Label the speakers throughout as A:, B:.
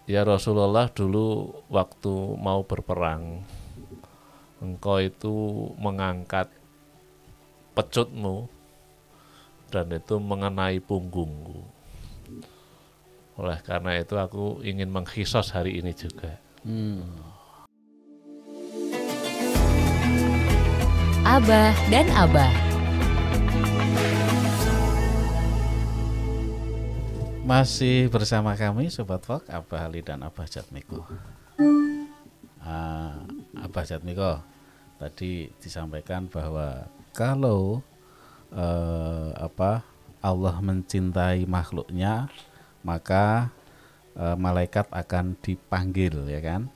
A: ya Rasulullah, dulu waktu mau berperang, engkau itu mengangkat pecutmu dan itu mengenai punggungku. Oleh karena itu aku ingin mengkhisos hari ini juga.
B: Abah dan Abah.
C: Masih bersama kami Sobat Vok, Abah Ali dan Abah Jatmiko. Abah Jatmiko, tadi disampaikan bahwa kalau Allah mencintai makhluknya, maka malaikat akan dipanggil, ya kan,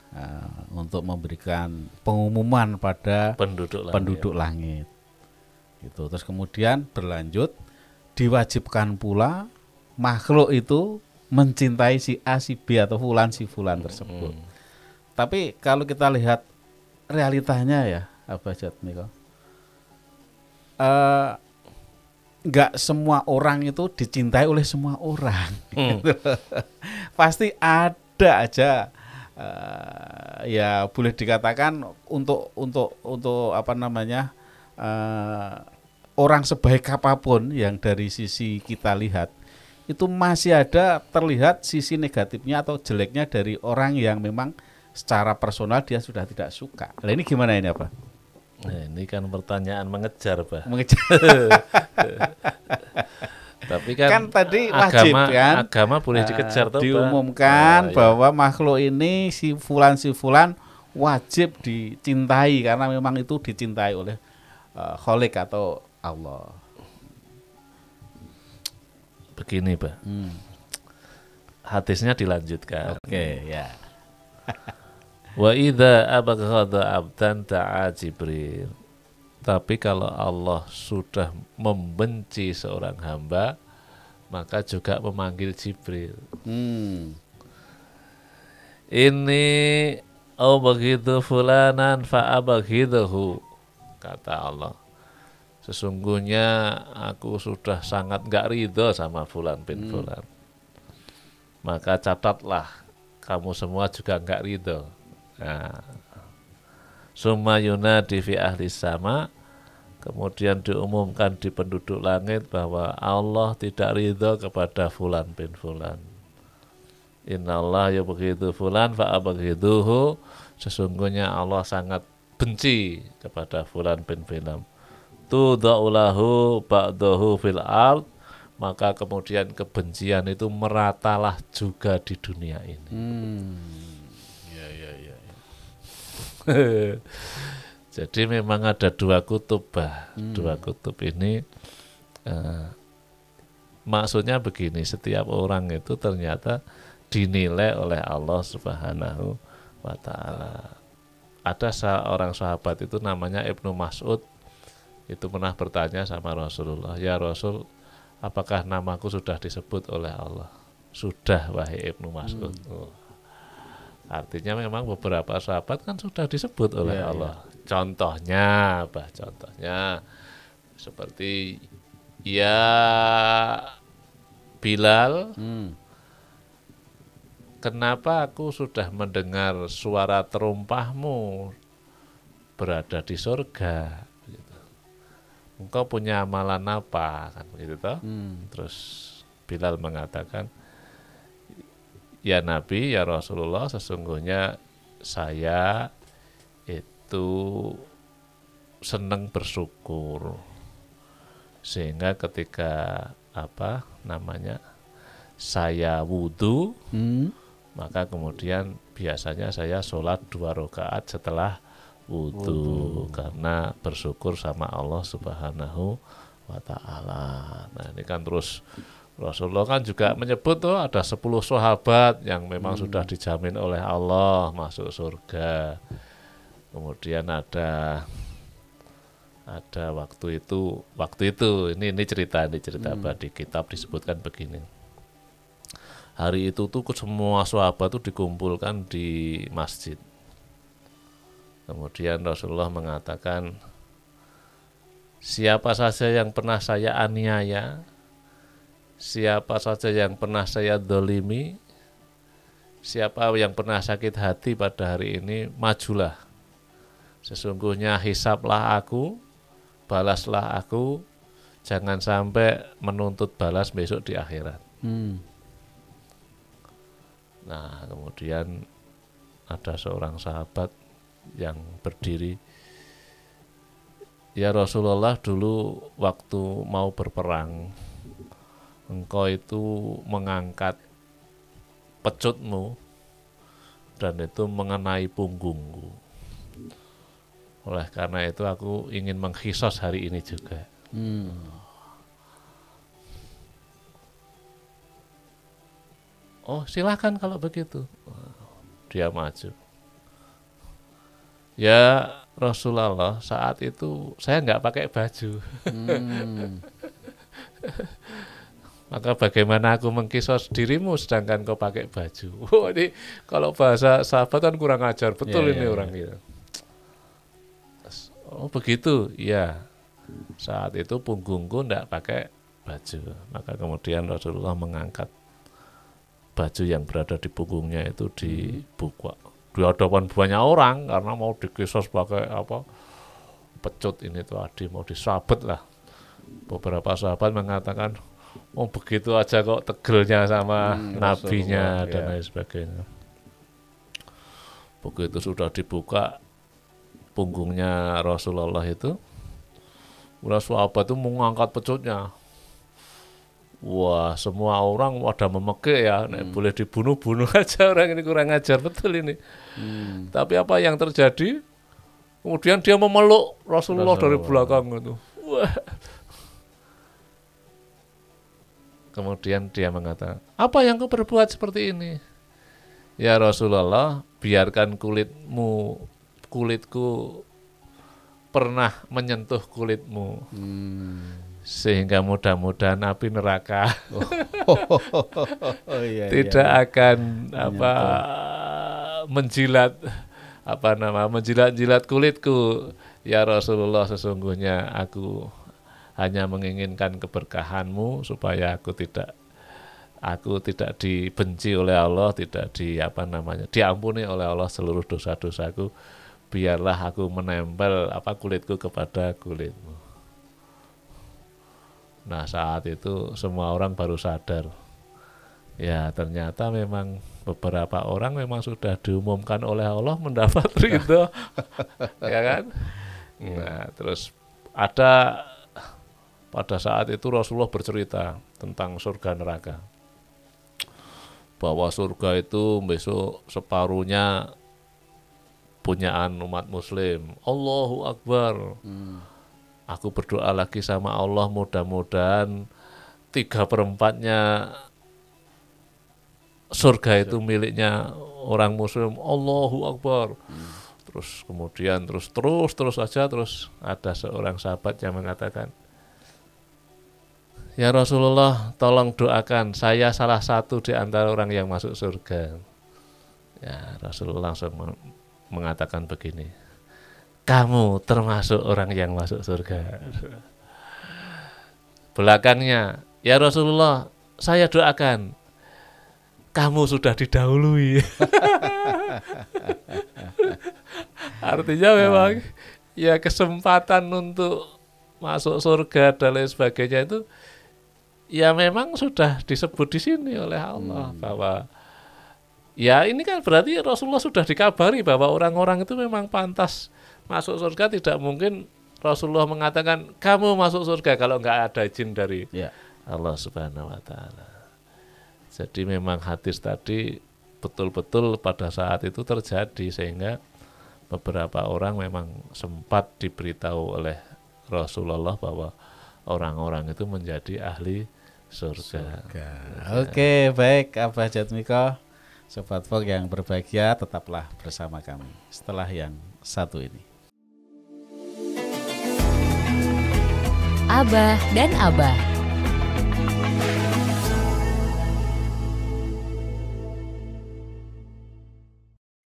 C: untuk memberikan pengumuman pada penduduk langit. Gitu. Terus kemudian berlanjut, diwajibkan pula makhluk itu mencintai si A, si B atau fulan si fulan tersebut. Tapi kalau kita lihat realitanya ya, Abah Jatmiko, nggak semua orang itu dicintai oleh semua orang. Gitu. Pasti ada aja, ya boleh dikatakan untuk apa namanya, orang sebaik apapun yang dari sisi kita lihat, itu masih ada terlihat sisi negatifnya atau jeleknya dari orang yang memang secara personal dia sudah tidak suka. Nah ini gimana ini apa?
A: Nah, ini kan pertanyaan mengejar, Pak.
C: Mengejar.
A: Tapi kan
C: tadi wajib kan,
A: agama boleh dikejar toh,
C: diumumkan bahwa makhluk ini si fulan wajib dicintai karena memang itu dicintai oleh Khalik atau Allah.
A: Begini, Pak. Hadisnya dilanjutkan.
C: Oke, ya.
A: Wa idza abghadha abdan ta'a Jibril. Tapi kalau Allah sudah membenci seorang hamba, maka juga memanggil Jibril. Ini begitu fulanan fa'abghidahu, kata Allah. Sesungguhnya aku sudah sangat gak ridho sama fulan bin fulan. Maka catatlah, kamu semua juga gak ridho. Nah, summa yunadi fi ahli sama, kemudian diumumkan di penduduk langit bahwa Allah tidak ridho kepada fulan bin fulan. Innallah yubghidu fulan fa'abghiduhu, sesungguhnya Allah sangat benci kepada fulan bin fulan. Tudaulahu ba'dahu fil ard, maka kemudian kebencian itu meratalah juga di dunia ini.
C: Ya.
A: Jadi memang ada dua kutub, Bah. Dua kutub ini maksudnya begini, setiap orang itu ternyata dinilai oleh Allah Subhanahu wa ta'ala. Ada seorang sahabat itu namanya Ibnu Mas'ud, itu pernah bertanya sama Rasulullah, ya Rasul, apakah namaku sudah disebut oleh Allah? Sudah, wahai Ibnu Mas'ud. Artinya memang beberapa sahabat kan sudah disebut oleh Allah. Contohnya, contohnya seperti ya Bilal, kenapa aku sudah mendengar suara terumpahmu berada di surga? Engkau punya amalan apa, kan begitu toh? Terus Bilal mengatakan, ya Nabi, ya Rasulullah, sesungguhnya saya itu senang bersyukur, sehingga ketika saya wudhu, maka kemudian biasanya saya sholat 2 rakaat setelah wudhu, karena bersyukur sama Allah Subhanahu wa ta'ala. Nah ini kan terus Rasulullah kan juga menyebut tuh ada 10 sahabat yang memang sudah dijamin oleh Allah masuk surga. Kemudian ada waktu itu ini cerita di kitab disebutkan begini. Hari itu tuh semua sahabat tuh dikumpulkan di masjid. Kemudian Rasulullah mengatakan, siapa saja yang pernah saya aniaya, siapa saja yang pernah saya dolimi, siapa yang pernah sakit hati pada hari ini, majulah. Sesungguhnya hisablah aku, balaslah aku, jangan sampai menuntut balas besok di akhirat. Nah, kemudian ada seorang sahabat yang berdiri, ya Rasulullah, dulu waktu mau berperang, engkau itu mengangkat pecutmu dan itu mengenai punggungku. Oleh karena itu aku ingin mengkhisos hari ini juga. Oh, silakan kalau begitu. Dia maju. Ya Rasulullah, saat itu saya nggak pakai baju. Maka bagaimana aku mengkisos dirimu sedangkan kau pakai baju? Oh, ini kalau bahasa sahabat kan kurang ajar betul ini orang gitu. Oh begitu, ya. Saat itu punggungku tidak pakai baju. Maka kemudian Rasulullah mengangkat baju yang berada di punggungnya itu dibuka di hadapan banyak orang karena mau dikisos pakai apa pecut ini tadi, mau disabet lah. Beberapa sahabat mengatakan, oh begitu aja kok tegelnya sama nabinya dan lain sebagainya. Begitu sudah dibuka punggungnya Rasulullah itu, sahabat itu mengangkat pecutnya. Wah, semua orang pada memekik ya, boleh dibunuh-bunuh aja, orang ini kurang ajar betul ini. Tapi apa yang terjadi? Kemudian dia memeluk Rasulullah dari belakang itu. Wah. Kemudian dia mengatakan, apa yang kau berbuat seperti ini? Ya Rasulullah, biarkan kulitku pernah menyentuh kulitmu, sehingga mudah-mudahan api neraka tidak akan menjilat kulitku. Ya Rasulullah, sesungguhnya aku hanya menginginkan keberkahanmu supaya aku tidak dibenci oleh Allah, tidak diampuni oleh Allah seluruh dosa-dosaku. Biarlah aku menempel kulitku kepada kulitmu. Nah, saat itu semua orang baru sadar. Ya, ternyata memang beberapa orang memang sudah diumumkan oleh Allah mendapat ridho. Ya kan? Nah, terus ada pada saat itu Rasulullah bercerita tentang surga neraka. Bahwa surga itu besok separuhnya punyaan umat muslim. Allahu Akbar. Aku berdoa lagi sama Allah, mudah-mudahan 3/4 surga itu miliknya orang muslim. Allahu Akbar. Terus kemudian terus saja ada seorang sahabat yang mengatakan, ya Rasulullah, tolong doakan saya salah satu di antara orang yang masuk surga. Ya, Rasulullah langsung mengatakan begini, kamu termasuk orang yang masuk surga. Belakangnya, ya Rasulullah, saya doakan kamu sudah didahului. Artinya memang ya kesempatan untuk masuk surga dan lain sebagainya itu ya memang sudah disebut di sini oleh Allah bahwa ya ini kan berarti Rasulullah sudah dikabari bahwa orang-orang itu memang pantas masuk surga. Tidak mungkin Rasulullah mengatakan kamu masuk surga kalau nggak ada izin dari Allah Subhanahu wa Ta'ala. Jadi memang hadis tadi betul-betul pada saat itu terjadi, sehingga beberapa orang memang sempat diberitahu oleh Rasulullah bahwa orang-orang itu menjadi ahli surga.
C: Oke, baik Abah Jatmiko, Sobat Folk yang berbahagia, tetaplah bersama kami setelah yang satu ini.
B: Abah dan Abah.